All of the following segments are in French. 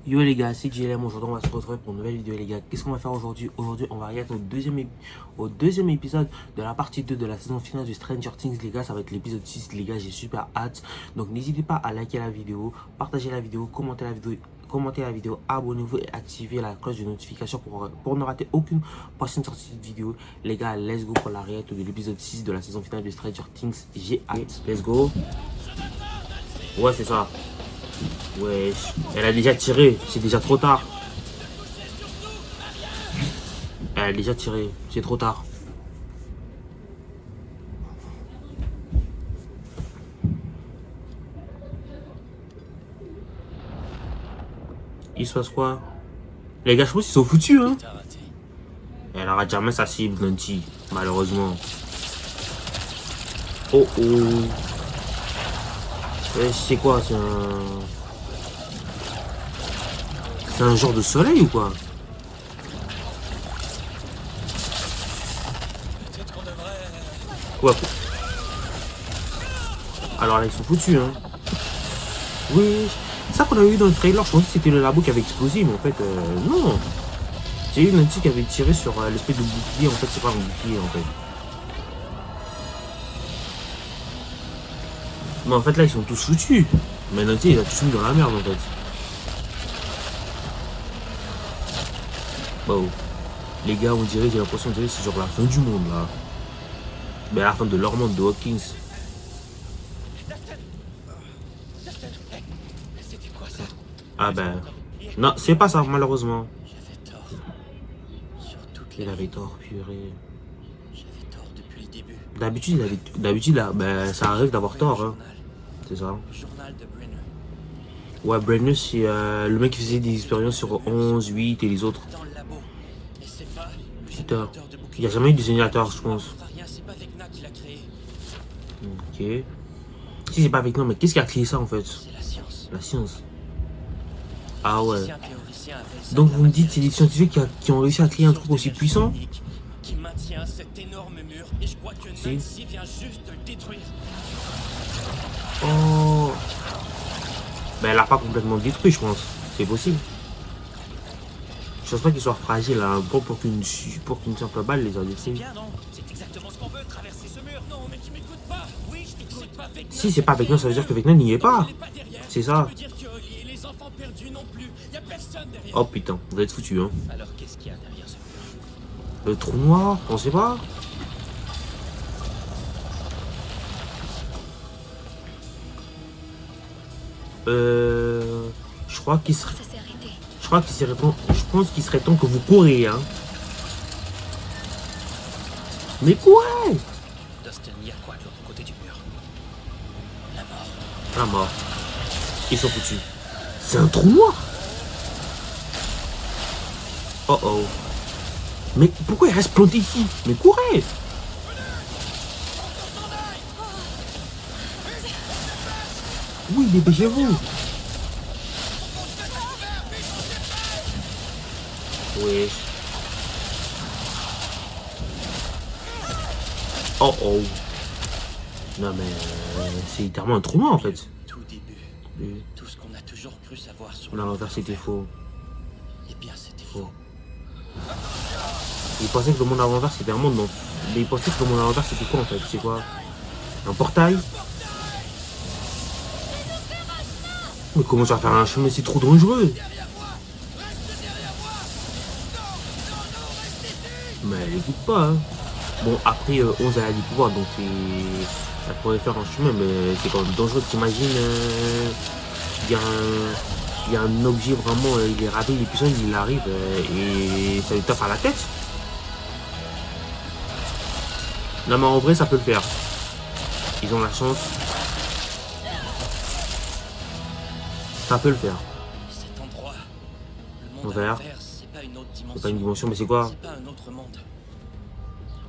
Yo les gars, c'est JLM. Aujourd'hui on va se retrouver pour une nouvelle vidéo les gars. Qu'est-ce qu'on va faire aujourd'hui? Aujourd'hui on va regarder au deuxième épisode de la partie 2 de la saison finale de Stranger Things les gars. Ça va être l'épisode 6 les gars, j'ai super hâte. Donc n'hésitez pas à liker la vidéo, partager la vidéo, commenter la vidéo, abonnez-vous et activez la cloche de notification pour ne rater aucune prochaine sortie de vidéo. Les gars, let's go pour la réalité de l'épisode 6 de la saison finale de Stranger Things. J'ai hâte. Let's go. Ouais c'est ça. Ouais, elle a déjà tiré, c'est déjà trop tard. Elle a déjà tiré, c'est trop tard. Il se passe quoi? Les gars, je pense qu'ils sont foutus, hein. Elle aura jamais sa cible, Nancy, malheureusement. Oh oh. C'est quoi? C'est un genre de soleil ou quoi? Ouais. Alors là, ils sont foutus, hein. Oui. Ça qu'on a eu dans le trailer, je pensais que c'était le labo qui avait explosé, mais en fait, non. J'ai eu Nancy qui avait tiré sur l'espèce de bouclier, en fait, c'est pas un bouclier, en fait. Mais en fait, là, ils sont tous foutus. Mais Nancy, il a tous mis dans la merde, en fait. Bon. Les gars, on dirait, j'ai l'impression que c'est genre la fin du monde, là. Mais la fin de leur monde, de Hawkins. Ah ben... Non, c'est pas ça, malheureusement. Il avait tort, purée. D'habitude, ben, ça arrive d'avoir tort, hein. C'est ça. Ouais, Brenner, c'est le mec qui faisait des expériences sur 11, 8 et les autres. Putain. Il n'y a jamais eu de générateur, je pense. Ok. Si c'est pas avec nous, mais qu'est-ce qui a créé ça en fait? La science. Ah ouais. Donc vous me dites c'est des scientifiques qui ont réussi à créer un truc aussi puissant? Qui maintient cet énorme mur et je crois que Nancy vient juste de le détruire. Oh. Mais elle l'a pas complètement détruit, je pense. C'est possible. Je pense pas qu'il soit fragile à un point pour qu'une simple balle les a détruits. Bien non, c'est exactement ce qu'on veut, traverser ce mur. Non, mais tu m'écoutes pas. Oui, je t'écoute. Si c'est pas avec nous, ça veut dire que Vecna n'y est pas. C'est ça. Oh putain, vous êtes foutus hein. Alors qu'est-ce qu'il y a derrière ce mur? Le trou noir, on sait pas. Je crois qu'il serait. Je pense qu'il serait temps que vous courez hein. Mais quoi? Dustin, il y a quoi de l'autre côté du mur? La mort. La mort. Ils sont foutus. C'est un trou noir. Oh oh. Mais pourquoi il reste planté ici? Mais courez! Oui, dépêchez-vous. Oui. Oh oh. Non mais c'est littéralement un trou noir en fait. Tout début. Oui. Tout ce qu'on a toujours cru savoir sur L'inventaire c'était faux. Eh bien c'était faux. Il pensait que le monde inventaire c'était un monde non. Mais il pensait que le monde inventaire c'était quoi en fait? C'est quoi? Un portail? Mais comment ça va faire un chemin? C'est trop dangereux. Mais elle écoute pas hein. Bon après 11 elle a du pouvoir donc ça pourrait faire un chemin mais c'est quand même dangereux. T'imagines il y a un objet vraiment il est rapide, il est puissant, il arrive et ça lui tape à la tête. Non mais en vrai ça peut le faire. Ils ont la chance. Ça peut le faire. Cet endroit, le monde Vert. à l'envers, c'est pas une autre dimension. C'est pas une dimension mais c'est quoi? C'est pas un autre monde.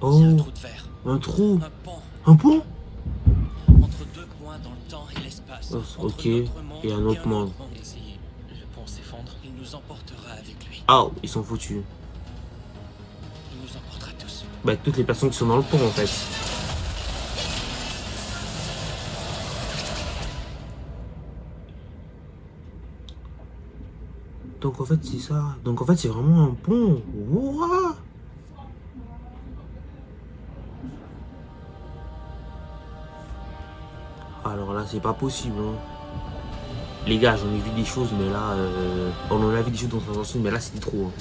Oh, C'est un trou de verre. un trou. Un pont. Un pont? Entre deux points dans le temps et l'espace. Oh, Entre ok. notre monde Et un autre monde. Et si le pont s'effondre, il nous emportera avec lui. Oh, ils sont foutus. Il nous emportera tous. Bah toutes les personnes qui sont dans le pont en fait. Donc en fait c'est ça. Donc en fait c'est vraiment un pont. Wouah. Alors là c'est pas possible. Hein. Les gars, j'en ai vu des choses, mais là, on en a vu des choses dans son ancienne, mais là c'était trop. Hein.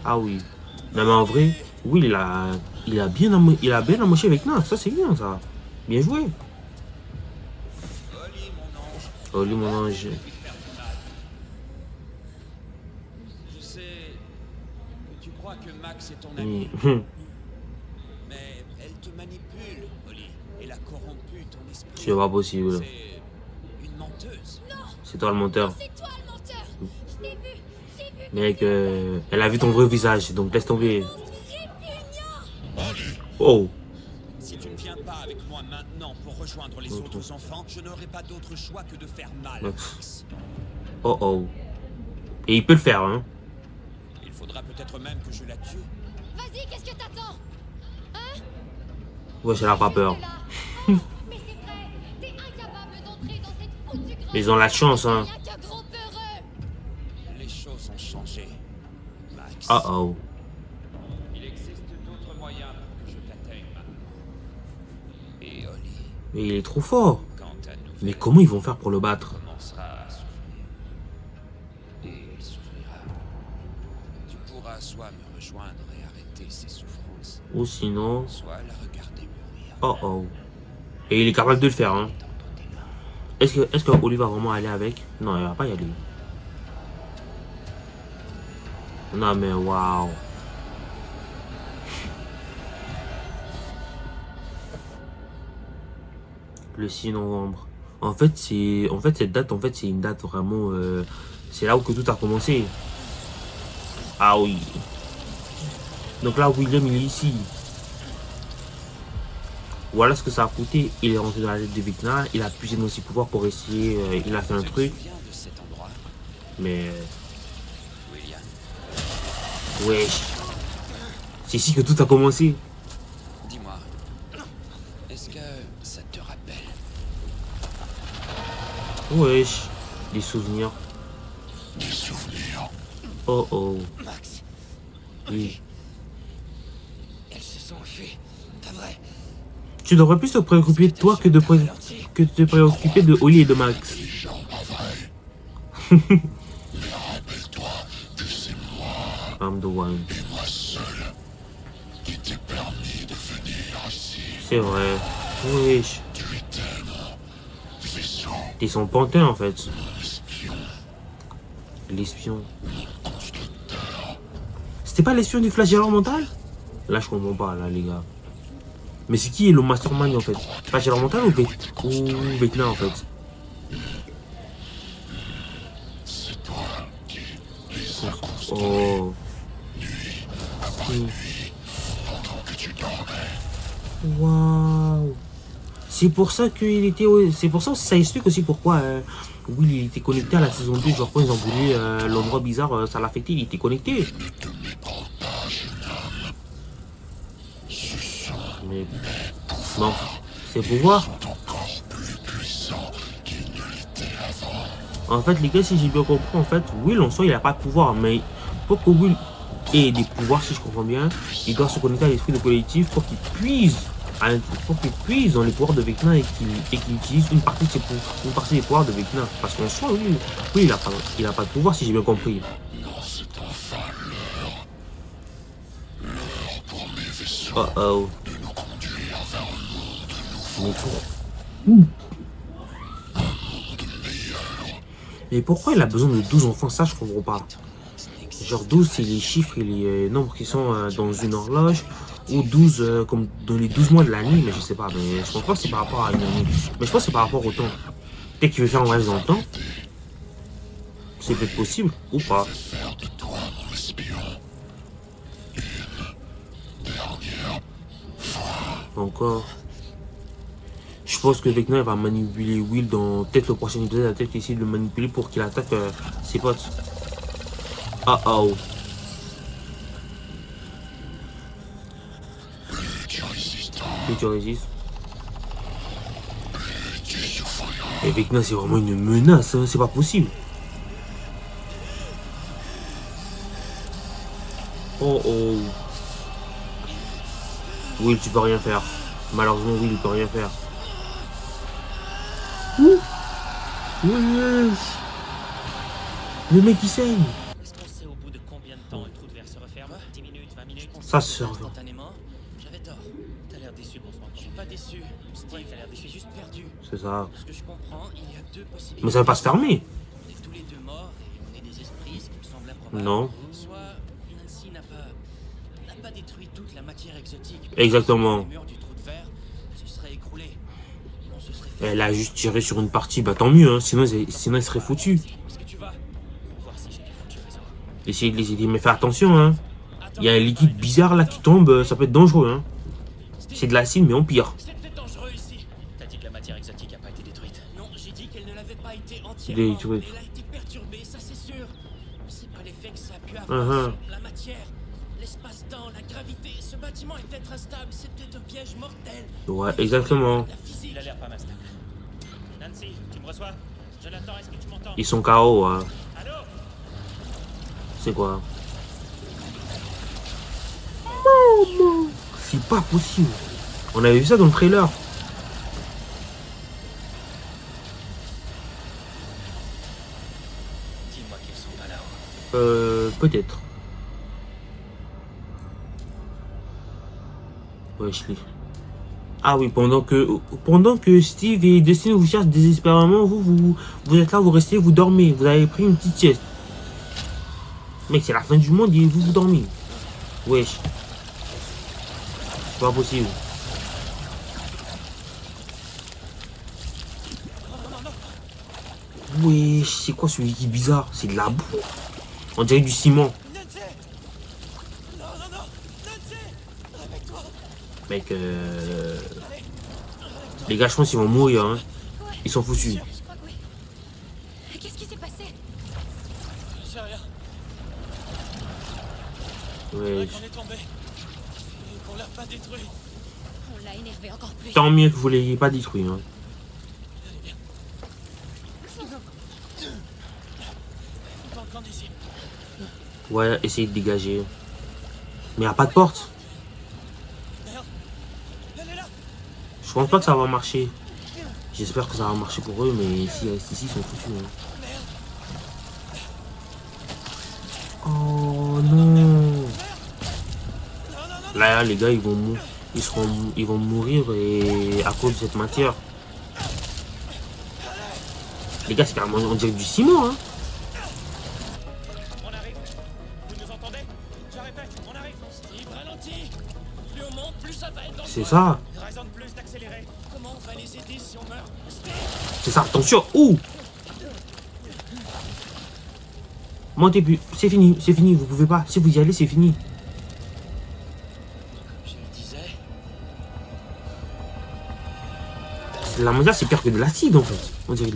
Ah oui. Non mais en vrai, oui il a bien amoché avec Nas. Ça c'est bien ça. Bien joué. Oli, mon ange. Oh lui mon ange. Je sais que tu crois que Max est ton ami, Oui. mais elle te manipule, Oli. Elle a corrompu ton esprit. C'est pas possible. C'est une menteuse. C'est toi le menteur. C'est toi le menteur. Je t'ai vu. J'ai vu. Mec, elle a vu ton vrai visage, donc laisse tomber. Répugnant. Oh. Si tu ne viens pas avec moi maintenant pour rejoindre les autres enfants, je n'aurai pas d'autre choix que de faire mal à Max. Oh oh. Et il peut le faire, hein. Il faudra peut-être même que je la tue. Vas-y, qu'est-ce que t'attends? Hein? Ouais, elle a pas peur. Juste là. Oh, mais c'est vrai. T'es incapable d'entrer dans cette foutue grotte. Ils ont la chance, hein. Rien qu'un gros peureux. Les choses ont changé, Max. Oh oh. Il existe d'autres moyens pour que je t'atteigne maintenant. Et Oli, Mais il est trop fort. quand ta nouvelle Mais comment ils vont faire pour le battre? commencera à souffrir, et il souffrira, tu pourras soit me rejoindre et arrêter ses souffrances, Ou sinon... soit la regarder mourir. Oh oh. Et il est capable de le faire, hein. Est-ce que Oli va vraiment aller avec? Non, il va pas y aller. Non mais waouh. Le 6 novembre. En fait, cette date, en fait, c'est une date vraiment... c'est là où que tout a commencé. Ah oui. Donc là, William, il est ici. Voilà ce que ça a coûté. Il est rentré dans la tête de Vecna. Il a puisé dans ses pouvoirs pour essayer... il a fait un Tu te truc. souviens de cet endroit, Mais... William? wesh. C'est ici que tout a commencé. Dis-moi, est-ce que ça te rappelle? Wesh. Des souvenirs. Des souvenirs. Oh oh. Max, Oui. elles se sont enfuies, pas vrai? Tu devrais plus te préoccuper de toi que de te préoccuper de Oli et de Max. Les gens pas vrai. Mais rappelle-toi que c'est moi I'm the one. et moi seul qui t'ai permis de venir ici. C'est vrai. Wesh. Tu étais mon vaisseau, T'es son pantin en fait. espion, L'espion. constructeur. C'était pas l'espion du flagelleur mental? Là je comprends pas là les gars. Mais c'est qui le mastermind en fait? Flagelleur mental ou Vecna en fait? C'est toi qui les as construits Oh. pendant que tu dormais. Waouh. C'est pour ça qu'il était... C'est pour ça ça explique aussi pourquoi Will il était connecté à la saison 2. Genre quand ils ont voulu l'endroit bizarre, ça l'a affecté, il était connecté. Ne te méprends pas, jeune homme. Ce sont Mais... Non, c'est pouvoir. encore plus puissants qu'ils ne l'étaient avant. En fait les gars, si j'ai bien compris, en fait, Will en soi il a pas de pouvoir. Mais pour que Will ait des pouvoirs, si je comprends bien, il doit se connecter à l'esprit de collectif pour qu'il puise dans les pouvoirs de Vecna et qu'il utilise une partie des pouvoirs de Vecna. Parce qu'en soi, oui, il a pas de pouvoir si j'ai bien compris. Non, c'est enfin l'heure pour mes vaisseaux Oh oh. de nous conduire vers un monde Mais, mais pourquoi il a besoin de 12 enfants? Ça, je comprends pas. Genre 12, c'est les chiffres et les nombres qui sont dans une horloge. Ou 12, comme dans les 12 mois de l'année, mais je sais pas. Mais je pense pas que c'est par rapport à une année. Mais je pense que c'est par rapport au temps. Peut-être qu'il veut faire un voyage dans le temps. C'est peut-être possible, ou pas. faire de toi mon espion. Une dernière Encore. Je pense que Vecna va manipuler Will dans peut-être le prochain épisode. Il va peut-être essayer de le manipuler pour qu'il attaque ses potes. Ah oh. plus tu résistant, Et tu résistes. plus tu souffriras. Et Vecna, c'est vraiment une menace, hein. C'est pas possible. Oh oh. Will, tu peux rien faire. Malheureusement, Will, il peut rien faire. Ouh. Yes. Le mec il saigne. Est-ce qu'on sait au bout de combien de temps un trou de verre se referme? 10 minutes, 20 minutes? Ça se fait. Instantanément? J'avais tort. T'as l'air déçu pour ce moment. Je suis pas déçu. Steve, t'as l'air déçu, juste perdu. C'est ça. De ce que je comprends, il y a deux possibilités. Mais ça va pas se fermer. On est tous les deux morts et on est des esprits, ce qui me semble improbable. Non. Soit Nancy n'a pas détruit toute la matière exotique. Exactement. Les murs du trou de verre se seraient écroulés. On se serait fait... Elle a juste tiré sur une partie. Bah tant mieux, hein. Sinon elle serait foutue. Est-ce que tu vas voir si j'ai des foutus raisons? Essayez de les aider. Mais fais attention, hein. Il y a un liquide bizarre là qui tombe. Ça peut être dangereux, hein. C'est de l'acide, mais en pire. C'est peut-être dangereux ici. T'as dit que la matière exotique n'a pas été détruite. Non, j'ai dit qu'elle ne l'avait pas été entièrement. Détruite. Elle a été perturbée, ça c'est sûr. C'est pas l'effet que ça a pu avoir sur la matière, l'espace-temps, la gravité. Ce bâtiment est peut-être instable, c'est peut-être un piège mortel. Ouais, exactement. La physique. Il a l'air pas mal stable. Nancy, tu me reçois? Jonathan, est-ce que tu m'entends? Ils sont KO, hein. Allô? C'est quoi? C'est pas possible. On avait vu ça dans le trailer. Dis-moi qu'ils sont pas là-haut. Peut-être. Ouais, je l'ai. Ah oui, pendant que Steve et Dustin vous cherchent désespérément, vous êtes là, vous restez, vous dormez. Vous avez pris une petite sieste. Mec, c'est la fin du monde et vous dormez. Wesh. C'est pas possible. Wesh, c'est quoi ce liquide bizarre? C'est de la boue. On dirait du ciment. Nancy! Non, non, non! Nancy! Réveille-toi! Mec, les gars, je pense qu'ils vont mourir, hein. Ils sont foutus. Je crois que oui. Qu'est-ce qui s'est passé? Je sais rien. Ouais. On est tombé. Et qu'on l'a pas détruit. On l'a énervé encore plus. Tant mieux que vous ne l'ayez pas détruit, hein. Allez, viens. On va encore d'ici. Ouais, essayez de dégager. Mais il n'y a pas de porte. Merde! Elle est là! Je pense pas que ça va marcher. J'espère que ça va marcher pour eux, mais s'ils restent ici, ils sont foutus, hein. Oh non. Là, les gars, ils vont mourir et à cause de cette matière. Les gars, c'est carrément, on dirait du ciment, hein. On arrive. Vous nous entendez? Je répète, on arrive. Steve, ralentis. Plus on monte, plus ça va être dangereux. C'est ça. Raison de plus d'accélérer. Comment on va les aider si on meurt? Steve! C'est ça, attention. Ouh. Montez plus. C'est fini, vous pouvez pas. Si vous y allez, c'est fini. Je le disais. La matière, c'est pire que de l'acide, en fait. On dirait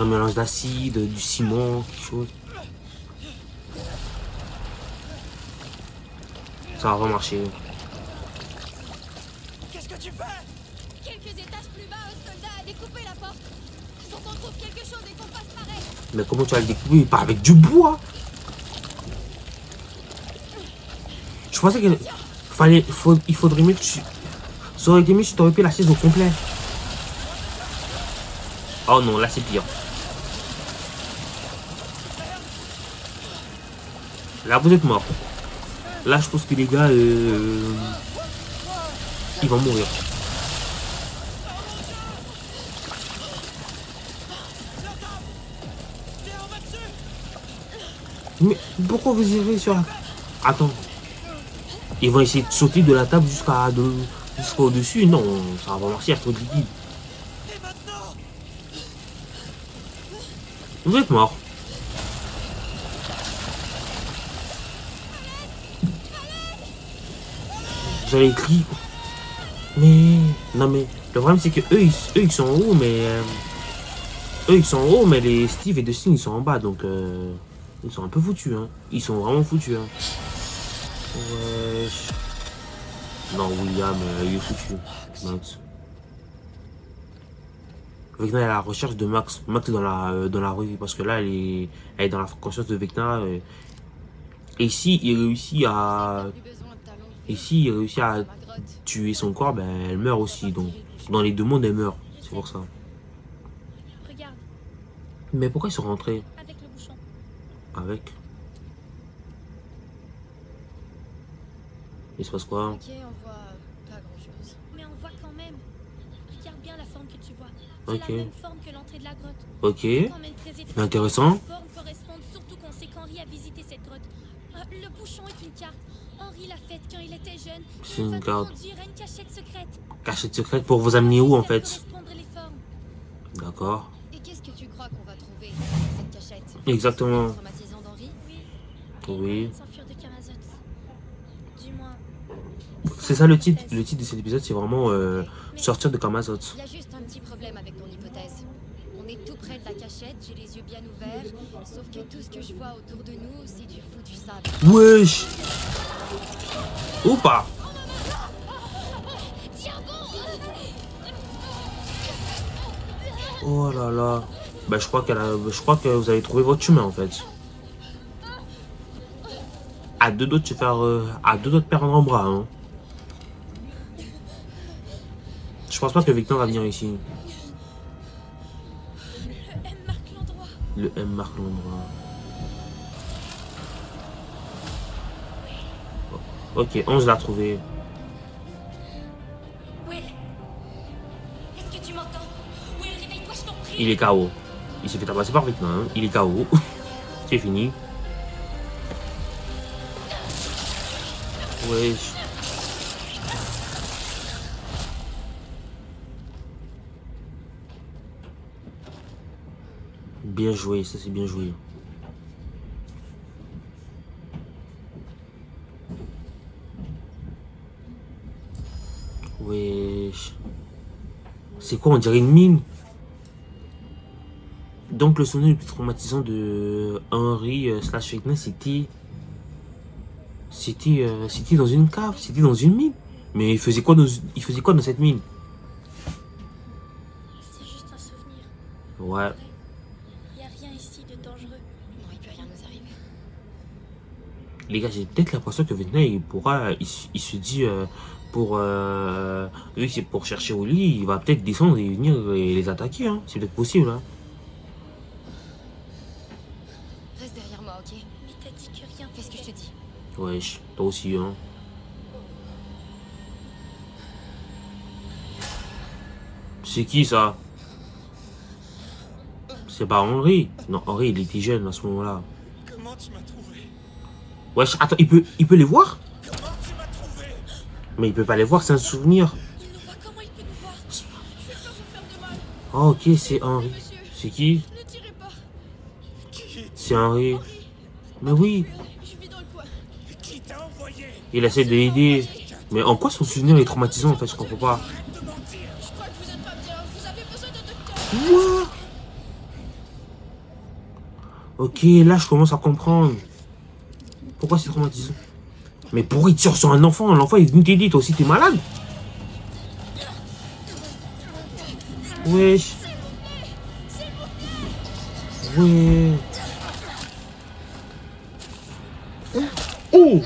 un mélange d'acide, du ciment, quelque chose. Ça va pas marcher. Qu'est-ce que tu fais? Quelques étages plus bas, un soldat a découpé la porte. Faut qu'on trouve quelque chose et qu'on fasse pareil. Mais comment tu vas le découper? Pas avec du bois. Je pensais qu'il faudrait mieux que tu... Ça aurait été mieux si tu aurais pu la chaise au complet. Oh non, là c'est pire. Là vous êtes morts. Là je pense que les gars... ils vont mourir. Mais pourquoi vous irez sur la... Attends. Ils vont essayer de sauter de la table jusqu'au dessus. Non, ça va pas marcher, il y a trop de liquide. Vous êtes morts. Vous allez crier. Mais... Non mais... Le problème c'est que eux ils sont en haut, mais... eux ils sont en haut, mais les Steve et Dustin ils sont en bas, donc... Ils sont un peu foutus, hein. Ils sont vraiment foutus, hein. Wesh. Non, William, il est foutu. Max. Vecna est à la recherche de Max. Max est dans la rue, parce que là, elle est dans la conscience de Vecna. Et si il réussit à... Plus besoin de talons. Et si il réussit à Ma grotte. tuer son corps, ben elle meurt aussi. Donc dans les deux mondes, elle meurt. C'est pour ça. Regarde, Mais pourquoi ils sont rentrés avec le bouchon. avec? Il se passe quoi? Ok, on voit pas grand-chose. Mais on voit quand même. Regarde bien la forme que tu vois. C'est Ok. la même forme que l'entrée de la grotte. Ok. C'est quand même très étrange. Intéressant. Les formes correspondent surtout qu'on sait qu'Henri a visité cette grotte. Le bouchon est une carte. Henri l'a faite quand il était jeune. C'est Il une va nous carte. conduire à une cachette secrète. Cachette secrète pour vous amener où en Faire fait? correspondre les formes. D'accord. Et qu'est-ce que tu crois qu'on va trouver dans cette cachette? Exactement. Le traumatisant d'Henri? Oui. Oui. S'enfuir de Camazotz. Du moins. C'est ça le titre. Le titre de cet épisode, c'est vraiment sortir de Camazotz. Il y a juste un petit problème avec ton hypothèse. On est tout près de la cachette, j'ai les yeux bien ouverts, sauf que tout ce que je vois autour de nous, c'est du foutu sable. Wesh. Ou pas? Oh là là. Bah je crois que vous avez trouvé votre chemin en fait. À deux doigts de se faire, à deux doigts de perdre un bras. Hein. Je pense pas que Victor va venir ici. Le M marque l'endroit. Le M marque l'endroit. Ok, 11 l'a trouvé. Will, est-ce que tu m'entends? Will, réveille-toi, je t'en prie. Il est KO. Il s'est fait tabasser par Victor. Hein. Il est KO. C'est fini. Wesh. Bien joué, ça c'est bien joué. Wesh. C'est quoi, on dirait une mine? Donc le souvenir le plus traumatisant de Henry slash Fitness, c'était dans une cave, c'était dans une mine. Mais il faisait quoi dans cette mine? C'est juste un souvenir. Ouais. Il n'y a rien ici de dangereux. Non, il peut rien nous arriver. Les gars, j'ai peut-être l'impression que maintenant il se dit lui c'est pour chercher Oli, il va peut-être descendre et venir les attaquer, hein. C'est peut-être possible, hein. Reste derrière moi, ok? Mais t'as dit que rien. Fais ce que je te dis. Wesh, toi aussi, hein. C'est qui ça? C'est pas Henri. Non, Henri il était jeune à ce moment-là. Comment tu m'as trouvé? Wesh, attends, il peut les voir? Comment tu m'as trouvé? Mais il peut pas les voir, c'est un souvenir. Il nous voit, comment il peut nous voir? Je vais pas vous faire de mal. Oh, ok, c'est Henri. Monsieur, C'est qui? ne tirez pas. Qui es-tu? C'est Henri. Mais oui, Je vis dans le coin. Qui t'a envoyé? il essaie de l'aider. Mais en quoi son souvenir est traumatisant en fait, je comprends pas. Arrête de mentir! Je crois que vous êtes pas bien. Vous avez besoin d'un docteur. Quoi? Ok, là je commence à comprendre. Pourquoi c'est traumatisant? Mais pourquoi il tire sur un enfant? L'enfant il est venu t'aider, toi aussi t'es malade? Wesh. Ouais. Oh.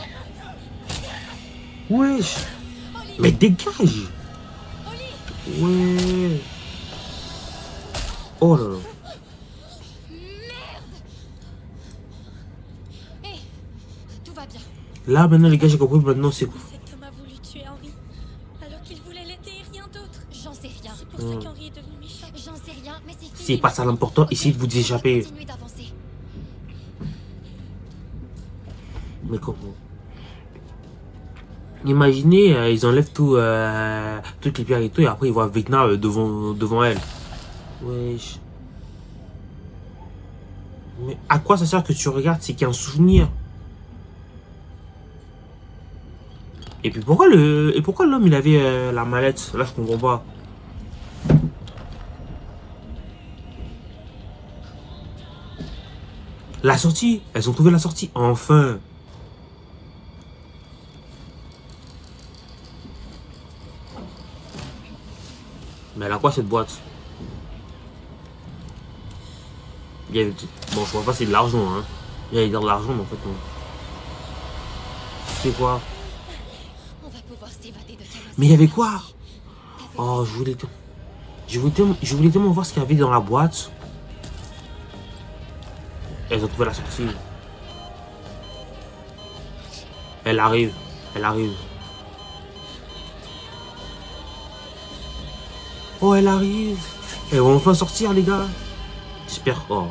Wesh. Mais dégage. Ouais. Oh là là. Hé, tout va bien. Là maintenant les gars j'ai compris maintenant c'est quoi. Cet homme a voulu tuer Henri, alors qu'il voulait l'aider et rien d'autre. J'en sais rien. C'est pour ça qu'Henri est devenu méchant. J'en sais rien, mais c'est fini. C'est pas ça l'important, essayez de vous échapper. Continuez d'avancer. Mais comment? Imaginez, ils enlèvent toutes les pierres et tout, et après ils voient Vecna devant elle. Wesh. Mais à quoi ça sert que tu regardes? C'est qu'il y a un souvenir. Et puis pourquoi l'homme il avait la mallette? Là je comprends pas. La sortie, elles ont trouvé la sortie, enfin. Mais elle a quoi cette boîte? Il y avait... Bon, je vois pas, c'est de l'argent, hein. Il y avait dire de l'argent, mais en fait, non. C'est quoi? On va pouvoir s'évader de Kalos. Mais il y avait quoi? Oh, je voulais tellement voir ce qu'il y avait dans la boîte. Elles ont trouvé la sortie. Elle arrive. Elle arrive. Oh, elle arrive. Elles vont enfin sortir, les gars. J'espère. Oh.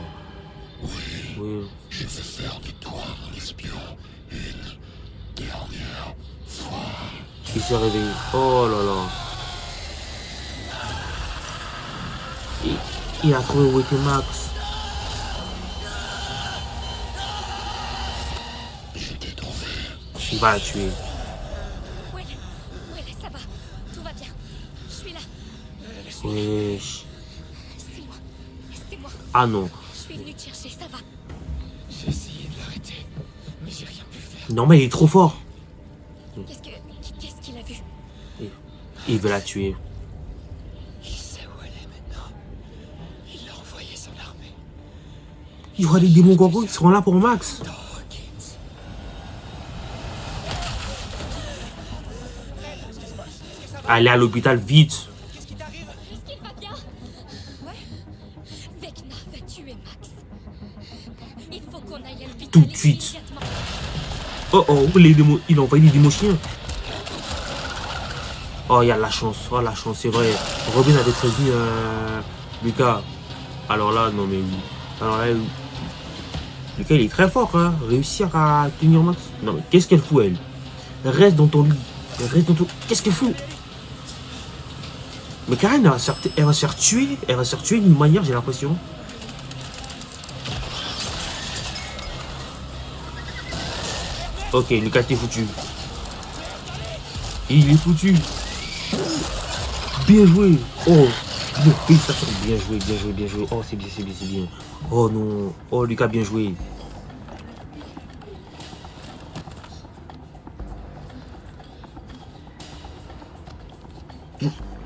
Oui. Je vais faire de toi un espion une dernière fois. Il s'est réveillé. Oh là là. Il a trouvé où était Max. Je t'ai trouvé. Il va la tuer. Ouais, ça va. Tout va bien. Je suis là. Wesh. C'est moi. Ah non. Je suis venue te chercher, ça va. J'ai essayé de l'arrêter, mais j'ai rien pu faire. Non, mais il est trop fort. Qu'est-ce qu'il a vu? Il veut la tuer. Il sait où elle est maintenant. Il a envoyé son armée. Il y aura des démons gorgons qui seront là pour Max. Hawkins. Allez à l'hôpital vite. Qu'est-ce qui t'arrive? Est-ce qu'il va bien? Ouais. Vecna va tuer Max. Il faut qu'on aille à l'hôpital. Tout de suite. immédiatement. Oh oh, les démons. Il a envoyé des démons chiens. Oh, il y a la chance. Oh, la chance, c'est vrai. Robin avait prévenu Lucas. Alors là, non mais... Alors là, Lucas, il est très fort, hein. Réussir à tenir Max. Non mais qu'est-ce qu'elle fout, elle? Reste dans ton lit. Reste dans ton... Qu'est-ce qu'elle fout? Mais Karen, elle va se faire tuer. Elle va se faire tuer d'une manière, j'ai l'impression. Ok, Lucas, t'es foutu. Il est foutu. Bien joué. Oh, félicitations. Bien joué, bien joué, bien joué. Oh, c'est bien, c'est bien, c'est bien. Oh non. Oh, Lucas, bien joué.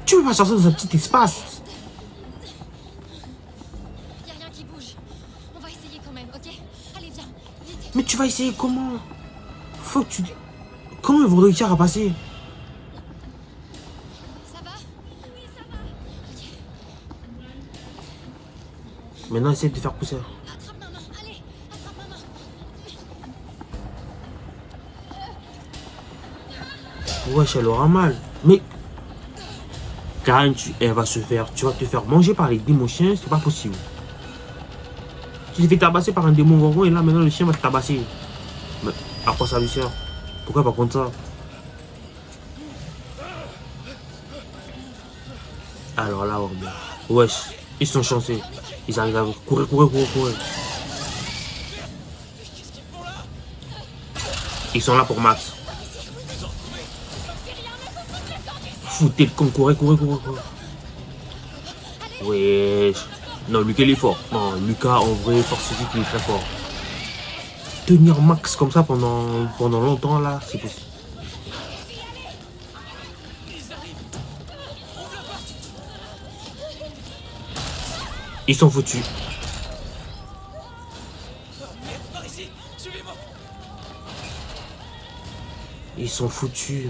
Tu peux pas sortir dans un petit espace. Y a rien qui bouge. On va essayer quand même, ok? Allez, viens, vite. Mais tu vas essayer comment? Faut que tu... Comment ils vont réussir à passer? Ça va? Oui, ça va. Ok. Maintenant, essaye de faire pousser. Attrape ma main, allez, attrape ma main. Wesh, elle aura mal. Mais... Karen, elle va se faire... Tu vas te faire manger par les démons chiens, c'est pas possible. Tu t'es fait tabasser par un démon gorgon et là, maintenant, le chien va te tabasser. Mais à quoi ça lui sert? Pourquoi pas contre ça? Alors là, oh, wesh, ils sont chanceux. Ils arrivent à courir. Ils sont là pour Max. Foutez le con, courez. Wesh. Non, Lucas il est fort. Non, Lucas en vrai, force physique, il est très fort. Tenir Max comme ça pendant longtemps là, c'est possible. Ils sont foutus. Par ici, suivez-moi. Ils sont foutus.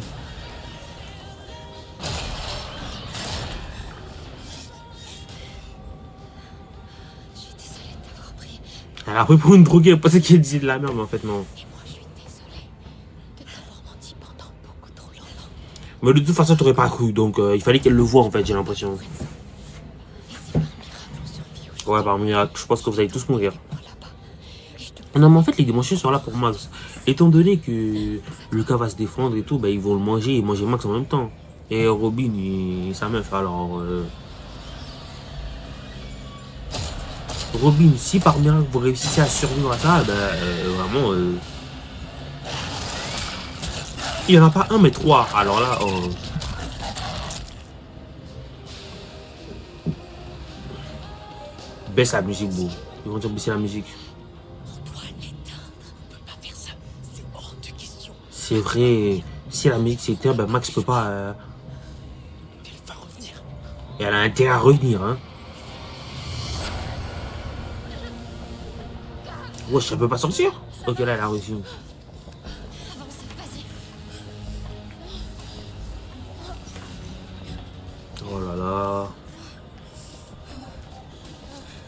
Je suis désolée de t'avoir pris. Elle a pris pour une droguée, elle pensait qu'elle disait de la merde, mais en fait non. Et moi, je suis désolée de t'avoir menti pendant beaucoup trop longtemps. Mais de toute façon, t'aurais pas cru, donc il fallait qu'elle le voie en fait, j'ai l'impression. Et si par miracle on survit aujourd'hui, Ouais, par miracle, je pense que vous allez tous mourir. moi là-bas, je te Non, mais en fait, les démons sont là pour Max. Étant donné que Lucas va se défendre et tout, bah, ils vont le manger et manger Max en même temps. Et Robin et sa meuf, alors... Robin, si par miracle vous réussissez à survivre à ça, bah, vraiment... Il n'y en a pas un, mais trois. Alors là... Baisse la musique, beau. Ils vont dire baisser la musique. doit l'éteindre. On peut pas faire ça. C'est hors de question. C'est vrai, si la musique s'éteint, ben Max peut pas... Elle va revenir. Et elle a intérêt à revenir, hein. Wesh, elle peut pas sortir. Ok, là, elle a réussi. avance, vas-y. Oh là là.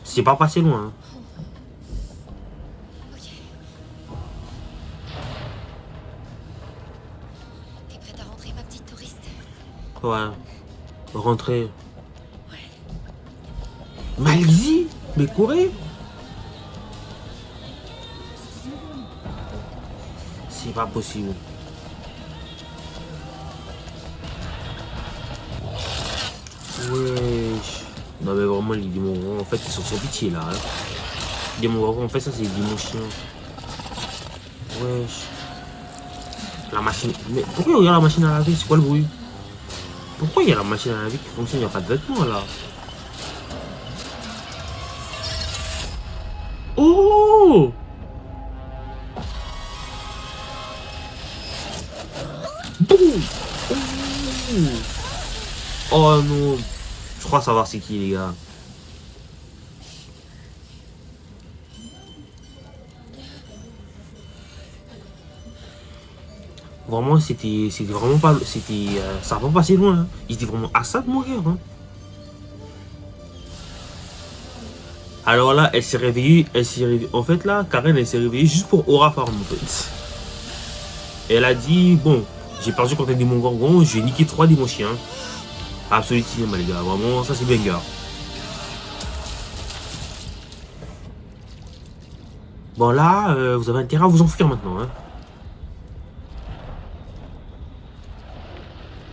C'est pas passé loin. Hein. Ok. T'es prête à rentrer, ma petite touriste? Ouais. Rentrer. Malaisie? Mais Corée? C'est pas possible. Wesh. Non mais vraiment les démons en fait ils sont sans pitié là. Hein. Les démons en fait ça c'est des démons chiants. Wesh. La machine. Mais pourquoi il y a la machine à laver? C'est quoi le bruit? Pourquoi il y a la machine à laver qui fonctionne? Il n'y a pas de vêtements là. Oh! Boum! Oh non! Je crois savoir c'est qui les gars. Vraiment c'était vraiment pas. Ça va pas passer loin. Hein. Il était vraiment à ça de mourir. Hein. Alors là, elle s'est réveillée. En fait là, Karen elle s'est réveillée juste pour Aura Farm en fait. Elle a dit bon, j'ai perdu contre un démon gorgon, j'ai niqué 3 démons chiens. Absolument les gars, vraiment ça c'est banger. Bon là, vous avez intérêt à vous enfuir maintenant. Hein.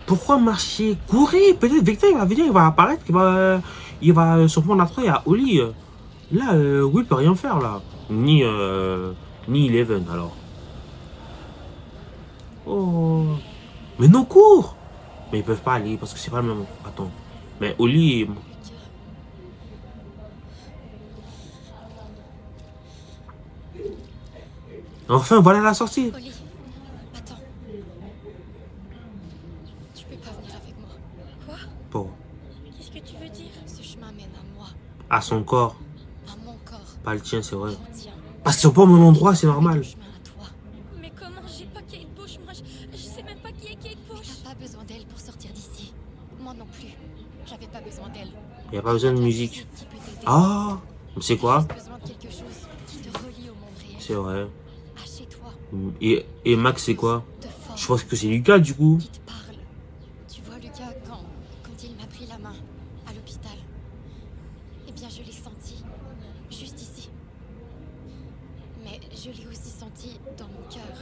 Pourquoi marcher? Courez! Peut-être Vector il va venir, il va apparaître, il va surprendre la Troie à Oli. Là, Will peut rien faire là. Ni Eleven alors. Oh. Mais non, cours! Mais ils peuvent pas aller parce que c'est pas le même. Attends. Mais Oli. Enfin, voilà la sortie. Oli, attends. Tu peux pas venir avec moi. Quoi? Bon. Qu'est-ce que tu veux dire? Ce chemin mène à moi. À son corps. À mon corps. Pas le tien, c'est vrai. Au tien. Parce qu'ils sont pas au même endroit, c'est normal. Le chemin à toi. Mais comment? J'ai pas Kate Bush, moi je sais même pas qui est Kate Bush. T'as pas besoin d'elle pour sortir d'ici. Moi non plus. J'avais pas besoin d'elle. Y a pas besoin de La musique. qui peut t'aider. Ah! C'est quoi? J'ai besoin de quelque chose qui te relie au monde réel. C'est vrai. À chez toi. Et Max, c'est quoi? De force. Je pense que c'est Lucas du coup. Qui te parle. Tu vois Lucas quand il m'a pris la main à l'hôpital. Eh bien je l'ai senti. Juste ici. Mais je l'ai aussi senti dans mon cœur.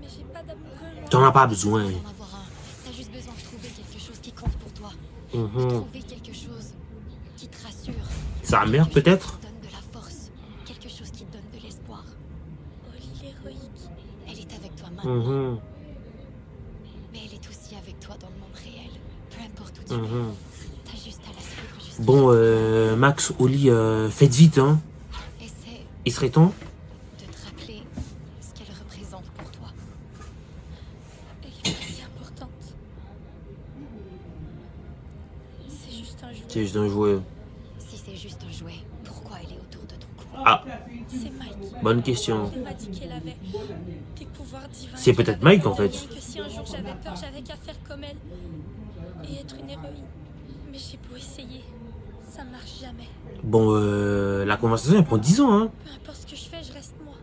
Mais j'ai pas d'amoureux, moi. T'en as pas besoin. Faut en avoir un. T'as juste besoin de trouver quelque chose qui compte pour toi. Mhm. Trouver quelque chose qui te rassure. Sa mère Quelque chose peut-être? qui te donne de la force. Quelque chose qui te donne de l'espoir. Oli l'héroïque. Elle est avec toi maintenant. Mhm. Mais elle est aussi avec toi dans le monde réel. Peu importe où tu Mhm. es. T'as juste à la suivre jusqu'à Bon, Max, Oli, faites vite, hein. Essaie Il serait temps. de te rappeler ce qu'elle représente pour toi. Elle est pas si importante. C'est juste un jouet. C'est juste un jouet. Si c'est juste un jouet, pourquoi elle est autour de ton cou? Ah, C'est Mike. bonne question. Elle m'a dit qu'elle avait des pouvoirs divins. C'est peut-être Mike, en fait. Que si un jour j'avais peur, j'avais qu'à faire comme elle et être une héroïne. Mais j'ai beau essayer, ça marche jamais. Bon, la conversation elle prend 10 ans, hein. Peu importe ce que je fais, je reste moi.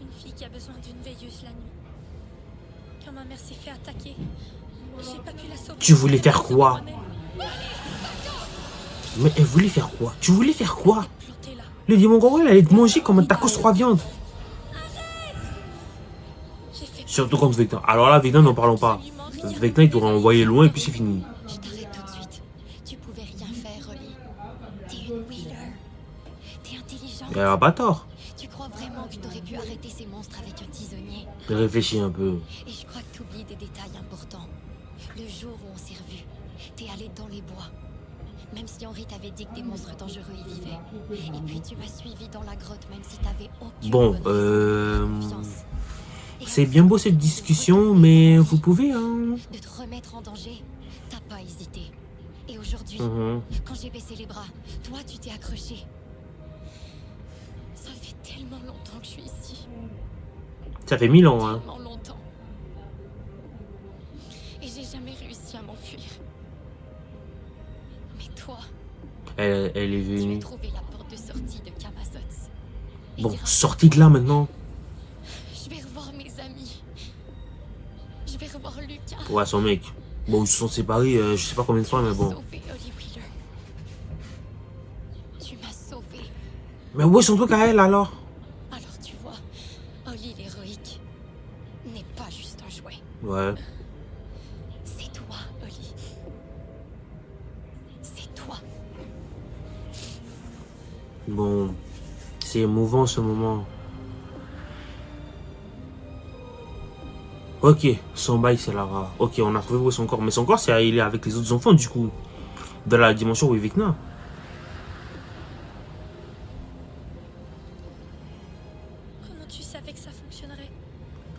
Une fille qui a besoin d'une veilleuse la nuit. Quand ma mère s'est fait attaquer, j'ai pas pu la sauver. Tu voulais faire quoi? Mais elle voulait faire quoi? Tu voulais faire quoi? Plantée là. Le démon gorgon, elle allait te manger comme un tacos 3 viandes. J'ai fait Surtout contre Vector. Alors là, Vector, n'en parlons pas. Vector, il t'aurait envoyé loin et puis c'est fini. Je t'arrête tout de suite. Tu pouvais rien faire, Oli. T'es une Wheeler. T'es intelligente. Elle a pas tort. Tu crois vraiment que t'aurais pu arrêter ces monstres avec un tisonnier? Réfléchis un peu. Et je crois que t'oublies des détails importants. Le jour où on s'est revus, t'es allé dans les bois. Même si Henri t'avait dit que des monstres dangereux y vivaient. Et puis tu m'as suivi dans la grotte, même si t'avais aucune Bon, bonne raison de confiance. Et c'est bien beau cette discussion, mais vous pouvez, hein. de te remettre en danger, t'as pas hésité. Et aujourd'hui, Mhm. quand j'ai baissé les bras, toi tu t'es accroché. Ça fait tellement longtemps que je suis ici. Ça fait 1000 ans, hein. Tellement longtemps. Et j'ai jamais Ouais, elle est Je vais venue. trouver la porte de sortie de Camazotz. Et Bon, dire à sortie de là maintenant. Je vais revoir mes amis. Je vais revoir Lucas. Ouais, son mec. Bon, ils se sont séparés, je sais pas combien de fois, mais bon. Sauvé Holly Wheeler. Tu m'as sauvé. Mais où est son truc à elle alors? Alors tu vois, Holly l'héroïque n'est pas juste un jouet. Ouais. C'est toi, Holly. C'est toi. Bon, c'est émouvant ce moment. Ok, son bail c'est Lara. Ok, on a trouvé où est son corps. Mais son corps, il est avec les autres enfants du coup. Dans la dimension où est Vecna. Comment tu savais que ça fonctionnerait?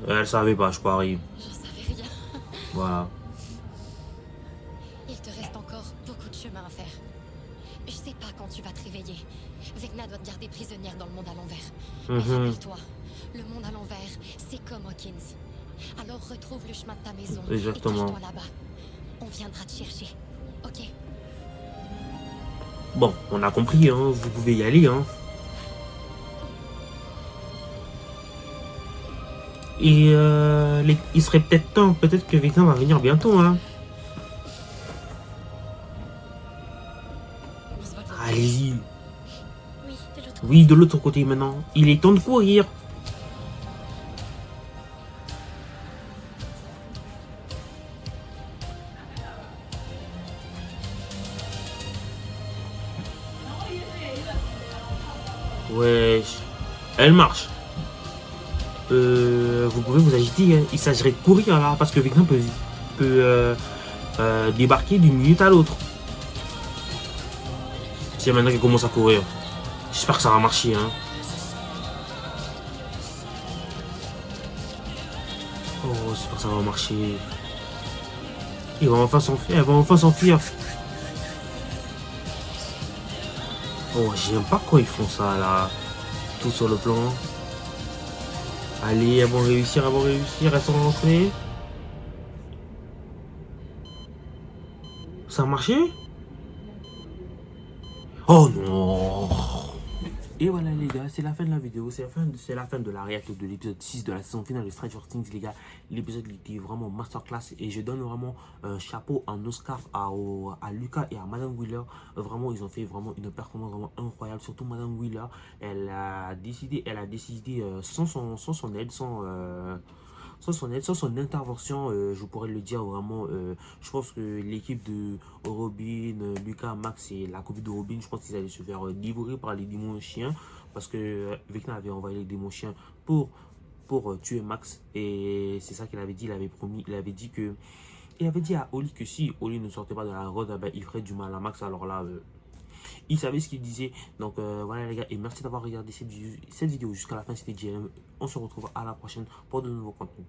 Elle savait pas, je parie. J'en savais rien. Voilà. Il te reste encore beaucoup de chemin à faire. Je sais pas quand tu vas te réveiller. Vecna doit te garder prisonnière dans le monde à l'envers. Mais rappelle-toi, le monde à l'envers, c'est comme Hawkins. Alors retrouve le chemin de ta maison. Exactement. Et cache-toi là-bas. On viendra te chercher. Ok? Bon, on a compris, hein. Vous pouvez y aller, hein. Et il serait peut-être temps, peut-être que Vecna va venir bientôt, hein. On se voit de l'autre Allez-y. Oui, de l'autre Oui, de l'autre côté maintenant. Il est temps de courir. Wesh. Elle marche. Vous pouvez vous agiter, hein. Il s'agirait de courir là, parce que Vecna peut débarquer d'une minute à l'autre. C'est maintenant qu'il commence à courir. J'espère que ça va marcher, hein. Oh, j'espère que ça va marcher. Il va enfin s'enfuir. Elle va enfin s'enfuir. Oh, j'aime pas quand ils font ça là. Tout sur le plan. Allez, elles vont réussir, elles sont rentrées. Ça a marché? Oh non! Et voilà les gars, c'est la fin de la vidéo, c'est la fin de la réaction de l'épisode 6 de la saison finale de Stranger Things les gars. L'épisode était vraiment masterclass et je donne vraiment un chapeau, un Oscar à Lucas et à Madame Wheeler. Vraiment, ils ont fait vraiment une performance vraiment incroyable, surtout Madame Wheeler. Elle a décidé sans son aide, sans son intervention, je pourrais le dire vraiment, je pense que l'équipe de Robin, Lucas, Max et la copine de Robin, je pense qu'ils allaient se faire dévorer par les démons chiens parce que Vecna avait envoyé les démons chiens pour tuer Max et c'est ça qu'il avait dit, il avait promis, il avait dit à Holly que si Holly ne sortait pas de la grotte, ben, il ferait du mal à Max, alors là... il savait ce qu'il disait. Donc voilà les gars, et merci d'avoir regardé cette vidéo jusqu'à la fin. C'était JLM. On se retrouve à la prochaine pour de nouveaux contenus.